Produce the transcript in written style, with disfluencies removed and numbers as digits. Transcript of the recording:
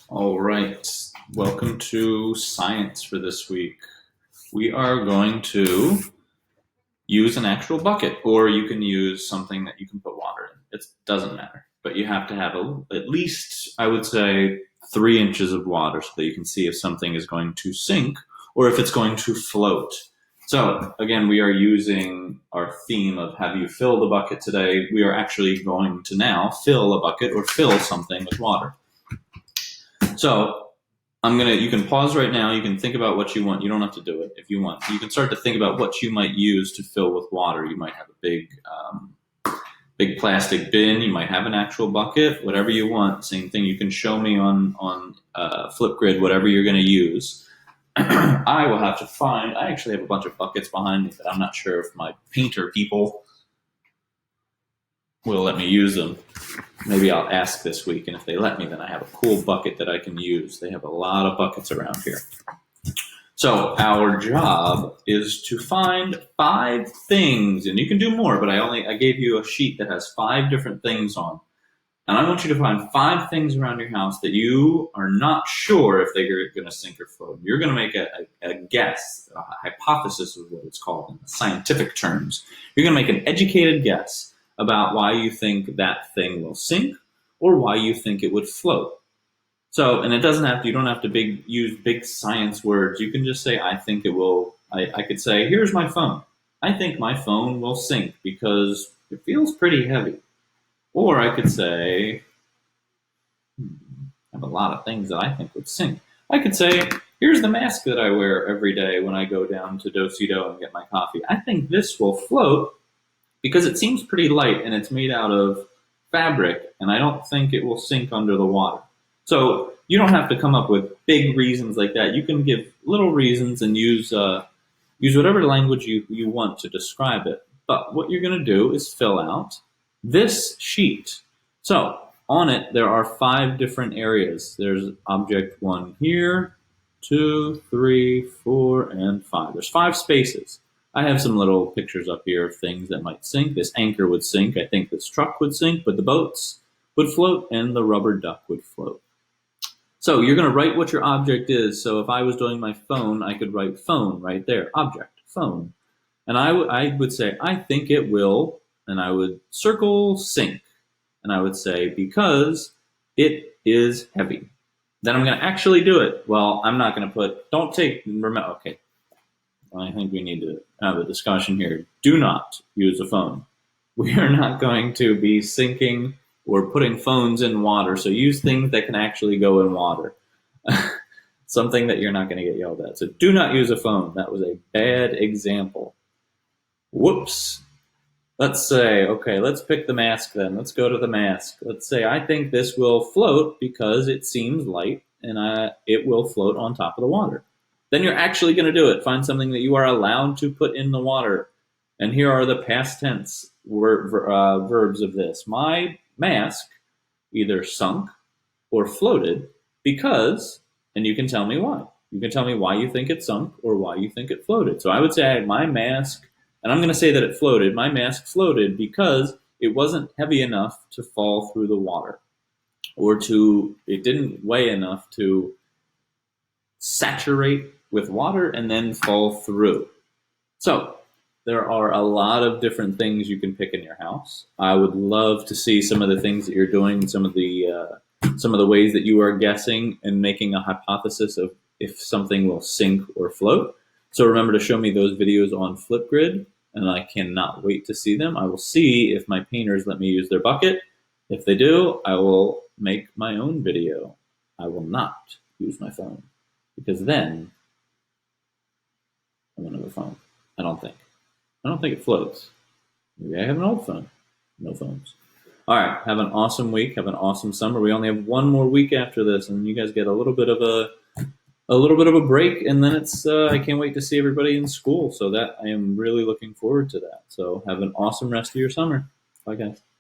All right. Welcome to science for this week. We are going to use an actual bucket, or you can use something that you can put water in. It doesn't matter, but you have to have at least, I would say, 3 inches of water so that you can see if something is going to sink or if it's going to float. So, again, we are using our theme of have you filled a bucket today. We are actually going to now fill a bucket or fill something with water. So you can pause right now. You can think about what you want. You don't have to do it if you want. You can start to think about what you might use to fill with water. You might have a big plastic bin. You might have an actual bucket, whatever you want. Same thing. You can show me on Flipgrid, whatever you're going to use. I will have to find, I actually have a bunch of buckets behind me, but I'm not sure if my painter people will let me use them. Maybe I'll ask this week, and if they let me, then I have a cool bucket that I can use. They have a lot of buckets around here. So our job is to find 5 things, and you can do more, but I gave you a sheet that has 5 different things on. And I want you to find 5 things around your house that you are not sure if they're going to sink or float. You're going to make a guess, a hypothesis is what it's called in scientific terms. You're going to make an educated guess about why you think that thing will sink or why you think it would float. So, and you don't have to use big science words. You can just say, I think it will. I could say, here's my phone. I think my phone will sink because it feels pretty heavy. Or I could say, I have a lot of things that I think would sink. I could say, here's the mask that I wear every day when I go down to Do-Si-Do and get my coffee. I think this will float because it seems pretty light and it's made out of fabric, and I don't think it will sink under the water. So you don't have to come up with big reasons like that. You can give little reasons and use whatever language you want to describe it. But what you're going to do is fill out this sheet. So on it, there are 5 different areas. There's object 1 here, 2, 3, 4, and 5. There's 5 spaces. I have some little pictures up here of things that might sink. This anchor would sink. I think this truck would sink, but the boats would float and the rubber duck would float. So you're going to write what your object is. So if I was doing my phone, I could write phone right there, object, phone. And I would say, I think it will, and I would circle sink. And I would say, because it is heavy. Then I'm going to actually do it. Well, I'm not going to okay. I think we need to have a discussion here. Do not use a phone. We are not going to be sinking or putting phones in water, so use things that can actually go in water. Something that you're not going to get yelled at. So do not use a phone. That was a bad example. Whoops. Let's say, okay, let's pick the mask then. Let's go to the mask. Let's say I think this will float because it seems light and it will float on top of the water. Then you're actually going to do it. Find something that you are allowed to put in the water. And here are the past tense verbs of this. My mask either sunk or floated because, and you can tell me why. You can tell me why you think it sunk or why you think it floated. So I would say my mask, and I'm going to say that it floated. My mask floated because it wasn't heavy enough to fall through the water, or it didn't weigh enough to saturate with water and then fall through. So there are a lot of different things you can pick in your house. I would love to see some of the things that you're doing, some of the ways that you are guessing and making a hypothesis of if something will sink or float. So remember to show me those videos on Flipgrid, and I cannot wait to see them. I will see if my painters let me use their bucket. If they do, I will make my own video. I will not use my phone, because then I'm another phone. I don't think it floats. Maybe I have an old phone. No phones. All right. Have an awesome week. Have an awesome summer. We only have one more week after this, and you guys get a little bit of a break, and then I can't wait to see everybody in school. So that I am really looking forward to that. So have an awesome rest of your summer. Bye, guys.